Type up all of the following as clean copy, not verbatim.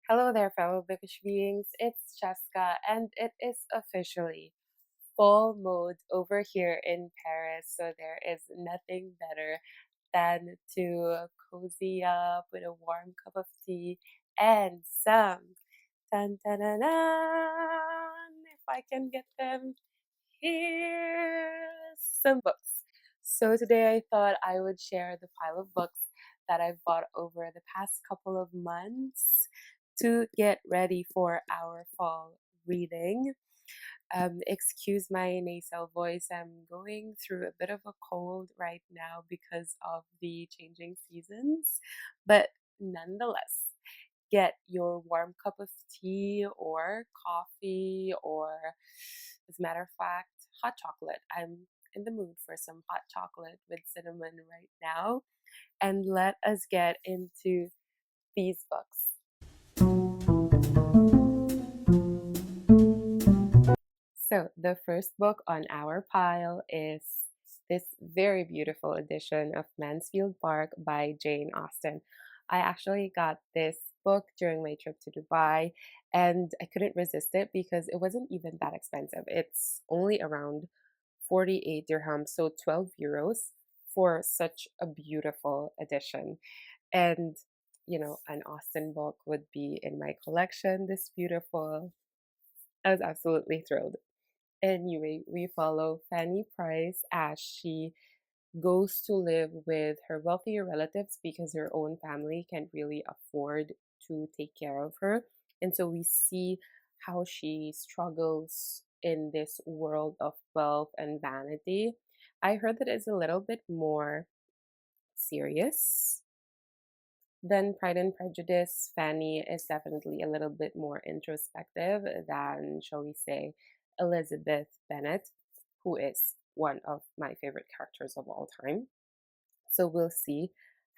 Hello there, fellow bookish beings. It's Jessica, and it is officially fall mode over here in Paris. So there is nothing better than to cozy up with a warm cup of tea and some dun, dun, dun, dun, if I can get them here, some books. So today I thought I would share the pile of books that I've bought over the past couple of months to get ready for our fall reading. Excuse my nasal voice. I'm going through a bit of a cold right now because of the changing seasons, but nonetheless, get your warm cup of tea or coffee, or as a matter of fact, hot chocolate. I'm in the mood for some hot chocolate with cinnamon right now, and let us get into these books. So, the first book on our pile is this very beautiful edition of Mansfield Park by Jane Austen. I actually got this book during my trip to Dubai, and I couldn't resist it because it wasn't even that expensive. It's only around 48 dirhams, so 12 euros for such a beautiful edition. And an Austen book would be in my collection this beautiful. I was absolutely thrilled. Anyway, we follow Fanny Price as she goes to live with her wealthier relatives because her own family can't really afford to take care of her. And so we see how she struggles in this world of wealth and vanity. I heard that it's a little bit more serious than Pride and Prejudice. Fanny is definitely a little bit more introspective than, shall we say, Elizabeth Bennet, who is one of my favorite characters of all time. So we'll see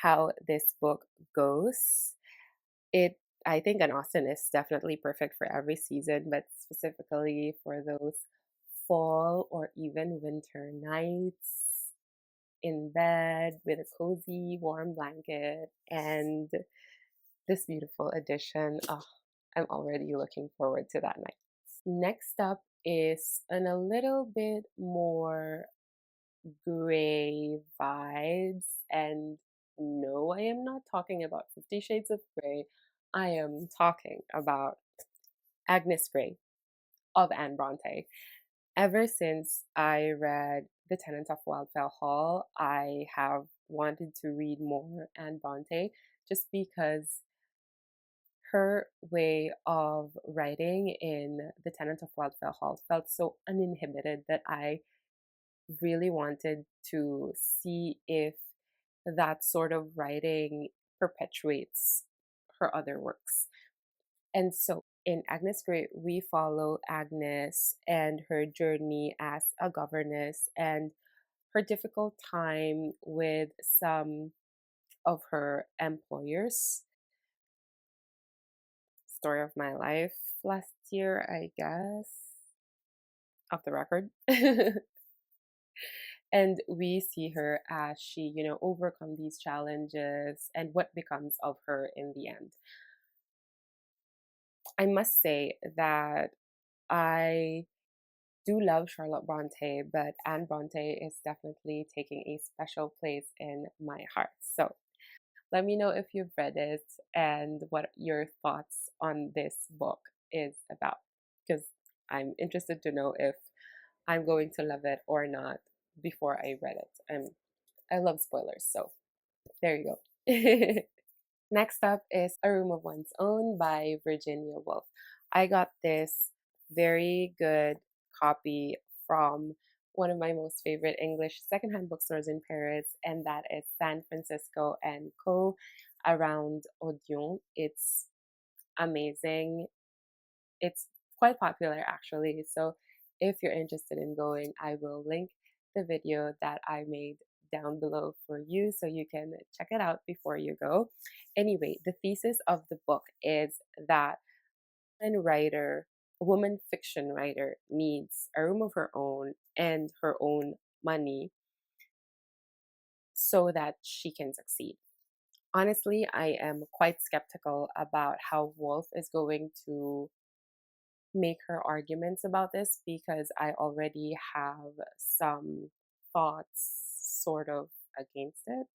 how this book goes. It I think an Austen is definitely perfect for every season, but specifically for those fall or even winter nights in bed with a cozy warm blanket and this beautiful edition. Oh, I'm already looking forward to that night. Next up is a little bit more gray vibes. And no, I am not talking about 50 Shades of Grey. I am talking about Agnes Grey of Anne Bronte. Ever since I read The Tenant of Wildfell Hall, I have wanted to read more Anne Bronte just because her way of writing in The Tenant of Wildfell Hall felt so uninhibited that I really wanted to see if that sort of writing perpetuates her other works. And so in Agnes Grey, we follow Agnes and her journey as a governess and her difficult time with some of her employers. Story of my life last year, I guess, off the record. And we see her as she, overcome these challenges and what becomes of her in the end. I must say that I do love Charlotte Bronte, but Anne Bronte is definitely taking a special place in my heart. So let me know if you've read it and what your thoughts on this book is about, because I'm interested to know if I'm going to love it or not before I read it. I love spoilers, so there you go. Next up is A Room of One's Own by Virginia Woolf. I got this very good copy from one of my most favorite English secondhand bookstores in Paris, and that is San Francisco and Co. around Odeon. It's amazing. It's quite popular actually. So if you're interested in going, I will link the video that I made down below for you so you can check it out before you go. Anyway, the thesis of the book is that a woman fiction writer needs a room of her own and her own money so that she can succeed. Honestly, I am quite skeptical about how Wolf is going to make her arguments about this because I already have some thoughts sort of against it,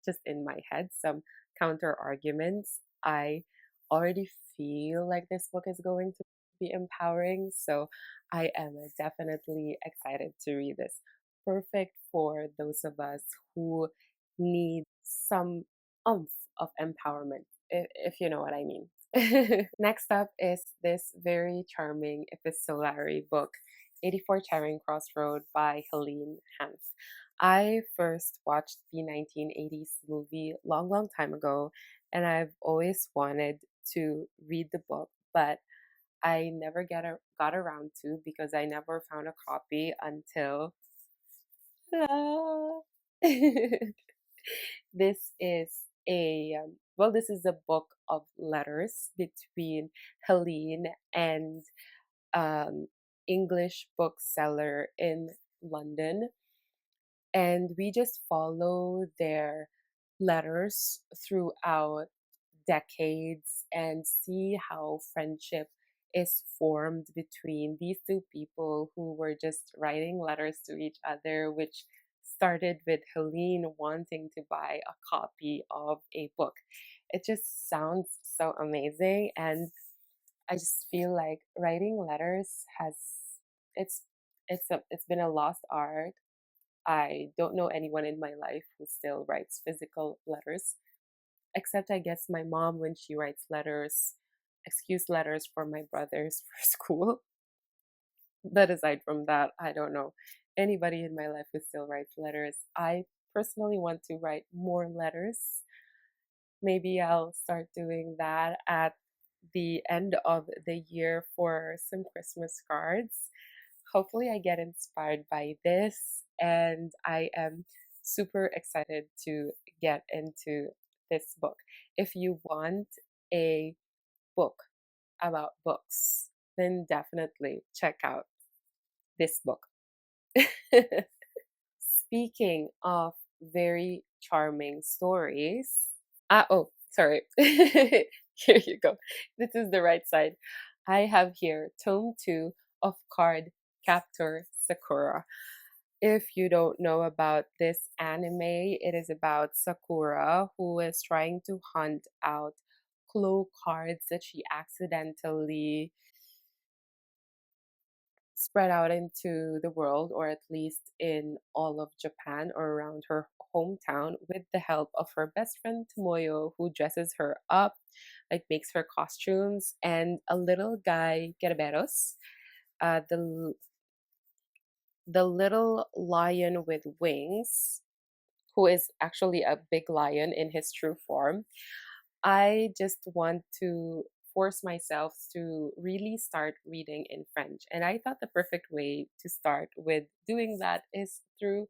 just in my head, some counter arguments. I already feel like this book is going to be empowering, so I am definitely excited to read this. Perfect for those of us who need some oomph of empowerment, if you know what I mean. Next up is this very charming epistolary book, 84 Charing Cross Road by Helene Hanff. I first watched the 1980s movie long, long time ago, and I've always wanted to read the book, but I never got around to because I never found a copy until this is this is a book of letters between Helene and um, English bookseller in London, and we just follow their letters throughout decades and see how friendship is formed between these two people who were just writing letters to each other, which started with Helene wanting to buy a copy of a book. It just sounds so amazing, and I just feel like writing letters has it's it's been a lost art. I don't know anyone in my life who still writes physical letters, except I guess my mom when she writes letters, excuse letters for my brothers for school. But aside from that, I don't know anybody in my life who still writes letters. I personally want to write more letters. Maybe I'll start doing that at the end of the year for some Christmas cards. Hopefully, I get inspired by this, and I am super excited to get into this book. If you want a book about books, then definitely check out this book. Speaking of very charming stories, sorry. Here you go. This is the right side. I have here Tome 2 of Card Captor Sakura. If you don't know about this anime, it is about Sakura who is trying to hunt out clue cards that she accidentally spread out into the world, or at least in all of Japan or around her hometown, with the help of her best friend Tomoyo, who dresses her up, like makes her costumes, and a little guy, Gerberos, the little lion with wings, who is actually a big lion in his true form. I just want to force myself to really start reading in French. And I thought the perfect way to start with doing that is through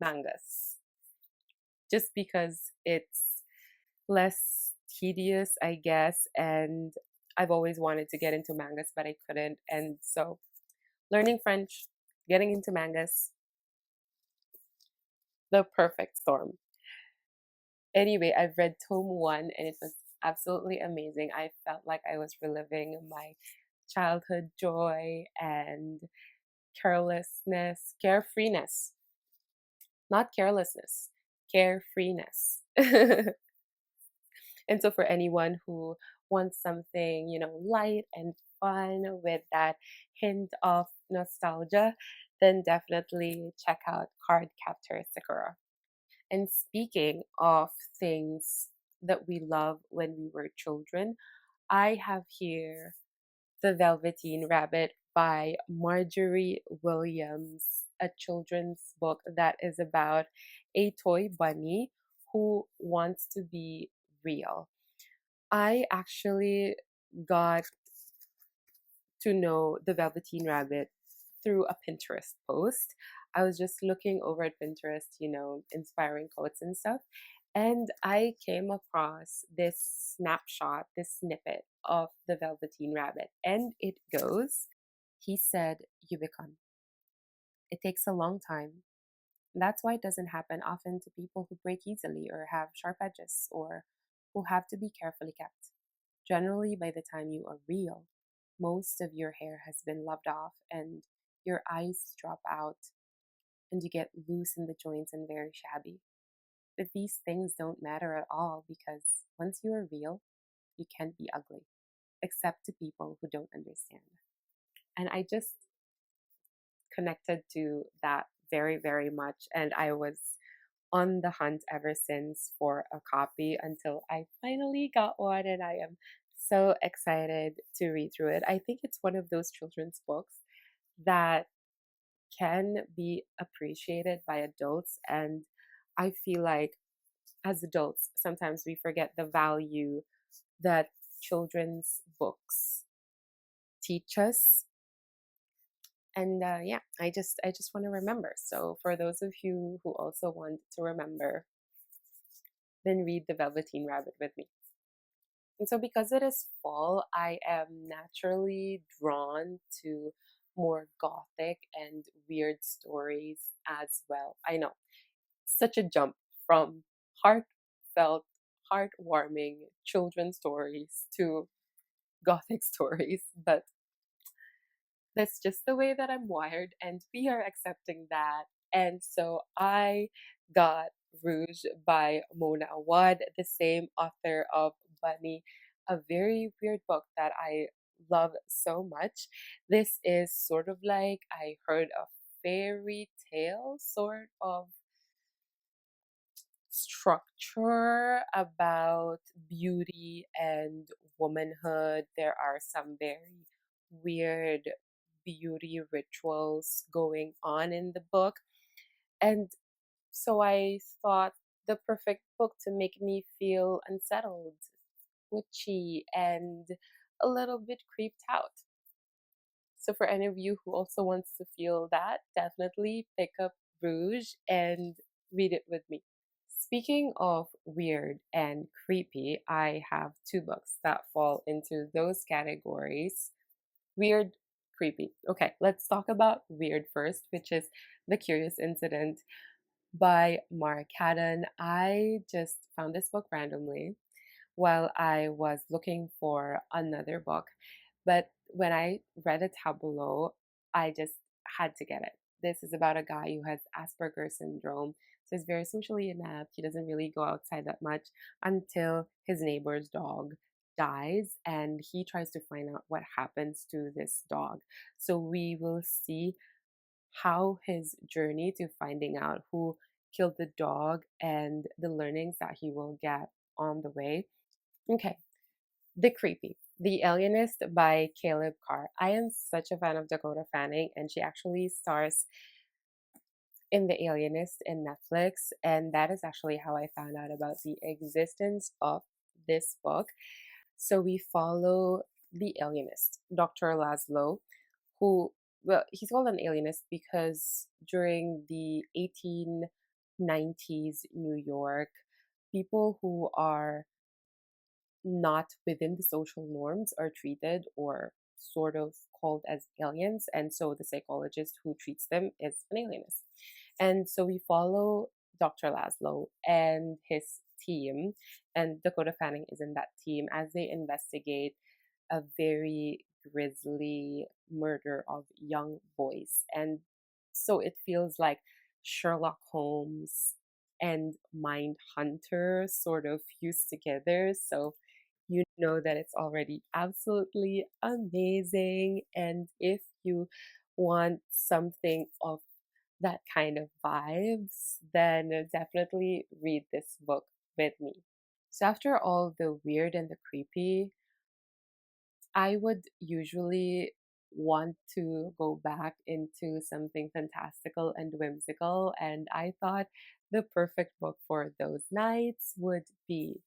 mangas, just because it's less tedious, I guess. And I've always wanted to get into mangas, but I couldn't. And so learning French, getting into mangas, the perfect storm. Anyway, I've read Tome 1 and it was absolutely amazing. I felt like I was reliving my childhood joy and carelessness, carefreeness, not carelessness, carefreeness. And so for anyone who wants something, light and fun with that hint of nostalgia, then definitely check out Card Captor Sakura. And speaking of things that we love when we were children, I have here The Velveteen Rabbit by Marjorie Williams, a children's book that is about a toy bunny who wants to be real. I actually got to know the Velveteen Rabbit through a Pinterest post. I was just looking over at Pinterest, inspiring quotes and stuff. And I came across this snapshot, this snippet of the Velveteen Rabbit. And it goes, he said, Yubicon. It takes a long time. That's why it doesn't happen often to people who break easily or have sharp edges or who have to be carefully kept. Generally, by the time you are real, most of your hair has been lopped off and your eyes drop out and you get loose in the joints and very shabby. But these things don't matter at all because once you are real, you can't be ugly, except to people who don't understand. And I just connected to that very, very much. And I was on the hunt ever since for a copy until I finally got one. And I am so excited to read through it. I think it's one of those children's books that can be appreciated by adults. And I feel like as adults, sometimes we forget the value that children's books teach us. And yeah, I just want to remember. So for those of you who also want to remember, then read The Velveteen Rabbit with me. And so because it is fall, I am naturally drawn to more gothic and weird stories as well. I know, such a jump from heartfelt, heartwarming children's stories to gothic stories, but that's just the way that I'm wired, and we are accepting that. And so I got Rouge by Mona Awad, the same author of Bunny, a very weird book that I love so much. This is sort of like I heard a fairy tale sort of structure about beauty and womanhood. There are some very weird beauty rituals going on in the book. And so I thought the perfect book to make me feel unsettled, witchy, and a little bit creeped out. So for any of you who also wants to feel that, definitely pick up Rouge and read it with me. Speaking of weird and creepy, I have two books that fall into those categories. Weird, creepy. Okay, let's talk about weird first, which is The Curious Incident by Mark Haddon. I just found this book randomly while I was looking for another book. But when I read the tab below, I just had to get it. This is about a guy who has Asperger's syndrome. So he's very socially inept. He doesn't really go outside that much until his neighbor's dog dies and he tries to find out what happens to this dog. So we will see how his journey to finding out who killed the dog and the learnings that he will get on the way. Okay, The Creepy, The Alienist by Caleb Carr. I am such a fan of Dakota Fanning, and she actually stars in The Alienist in Netflix. And that is actually how I found out about the existence of this book. So we follow the alienist, Dr. Laszlo, who, well, he's called an alienist because during the 1890s New York, people who are not within the social norms are treated or sort of called as aliens. And so the psychologist who treats them is an alienist. And so we follow Dr. Laszlo and his team, and Dakota Fanning is in that team as they investigate a very grisly murder of young boys. And so it feels like Sherlock Holmes and Mind Hunter sort of fused together. So you know that it's already absolutely amazing. And if you want something of that kind of vibes, then definitely read this book with me. So, after all the weird and the creepy, I would usually want to go back into something fantastical and whimsical. And I thought the perfect book for those nights would be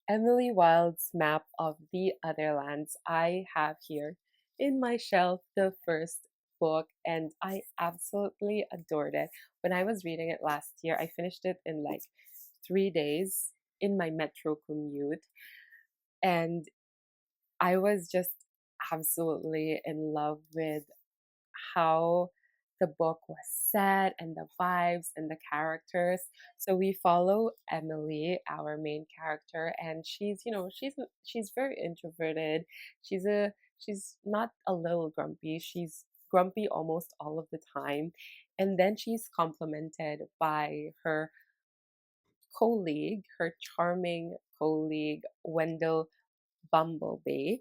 Emily Wilde's Map of the Other Lands. I have here in my shelf the first book, and I absolutely adored it. When I was reading it last year, I finished it in like 3 days in my metro commute, and I was just absolutely in love with how the book was set and the vibes and the characters. So we follow Emily, our main character, and she's very introverted. She's not a little grumpy. She's grumpy almost all of the time. And then she's complimented by her charming colleague, Wendell Bumblebee,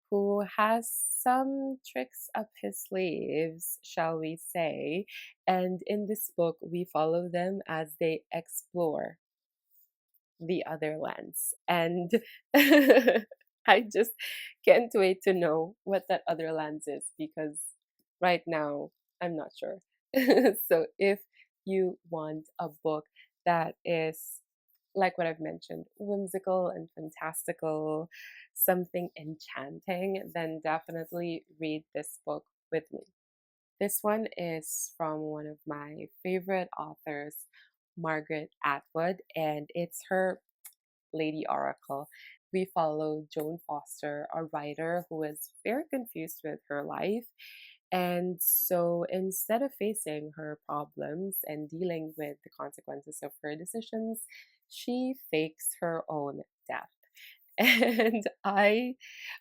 who has some tricks up his sleeves, shall we say. And in this book, we follow them as they explore the other lands. And I just can't wait to know what that other lands is because right now I'm not sure. So if you want a book that is like what I've mentioned, whimsical and fantastical, something enchanting, then definitely read this book with me. This one is from one of my favorite authors, Margaret Atwood, and it's her Lady Oracle. We follow Joan Foster, a writer who is very confused with her life. And so instead of facing her problems and dealing with the consequences of her decisions, she fakes her own death. And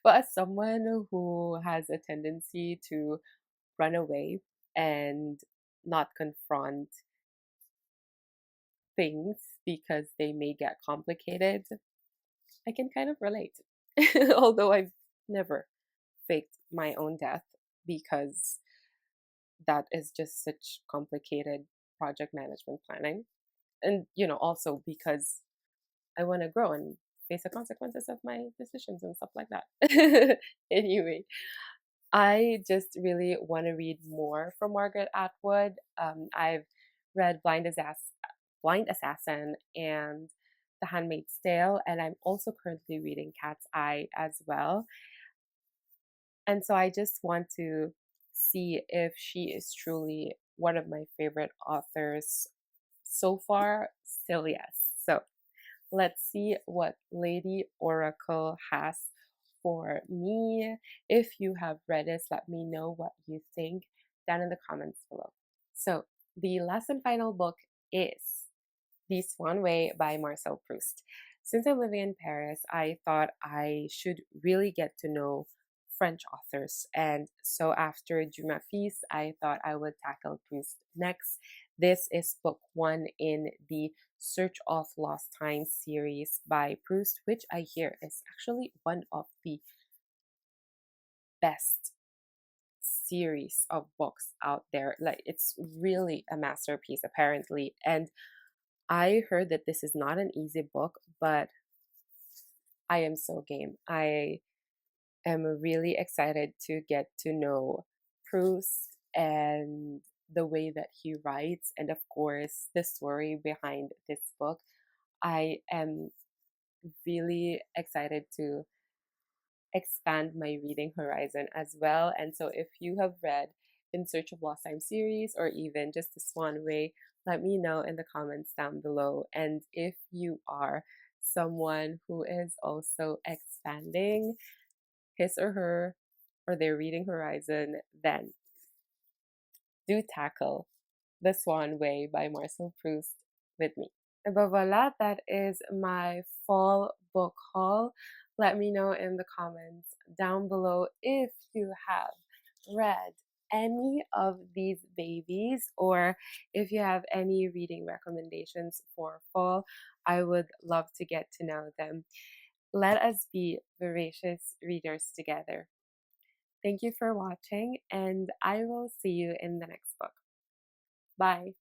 well, as someone who has a tendency to run away and not confront things because they may get complicated, I can kind of relate. Although I've never faked my own death because that is just such complicated project management planning. And, also because I want to grow and face the consequences of my decisions and stuff like that. Anyway, I just really want to read more from Margaret Atwood. I've read Blind Assassin and The Handmaid's Tale, and I'm also currently reading Cat's Eye as well. And so I just want to see if she is truly one of my favorite authors so far. Still, yes. So let's see what Lady Oracle has for me. If you have read this, let me know what you think down in the comments below. So the last and final book is The Swan Way by Marcel Proust. Since I'm living in Paris, I thought I should really get to know French authors. And so after Dumas Fils, I thought I would tackle Proust next. This is book one in the Search of Lost Time series by Proust, which I hear is actually one of the best series of books out there. Like, it's really a masterpiece, apparently. And I heard that this is not an easy book, but I am so game. I am really excited to get to know Proust and the way that he writes, and of course, the story behind this book. I am really excited to expand my reading horizon as well. And so, if you have read In Search of Lost Time series or even just The Swan Way, let me know in the comments down below. And if you are someone who is also expanding his or their reading horizon, then do tackle The Swan Way by Marcel Proust with me. But voila, that is my fall book haul. Let me know in the comments down below if you have read any of these babies or if you have any reading recommendations for fall. I would love to get to know them. Let us be voracious readers together. Thank you for watching, and I will see you in the next book. Bye.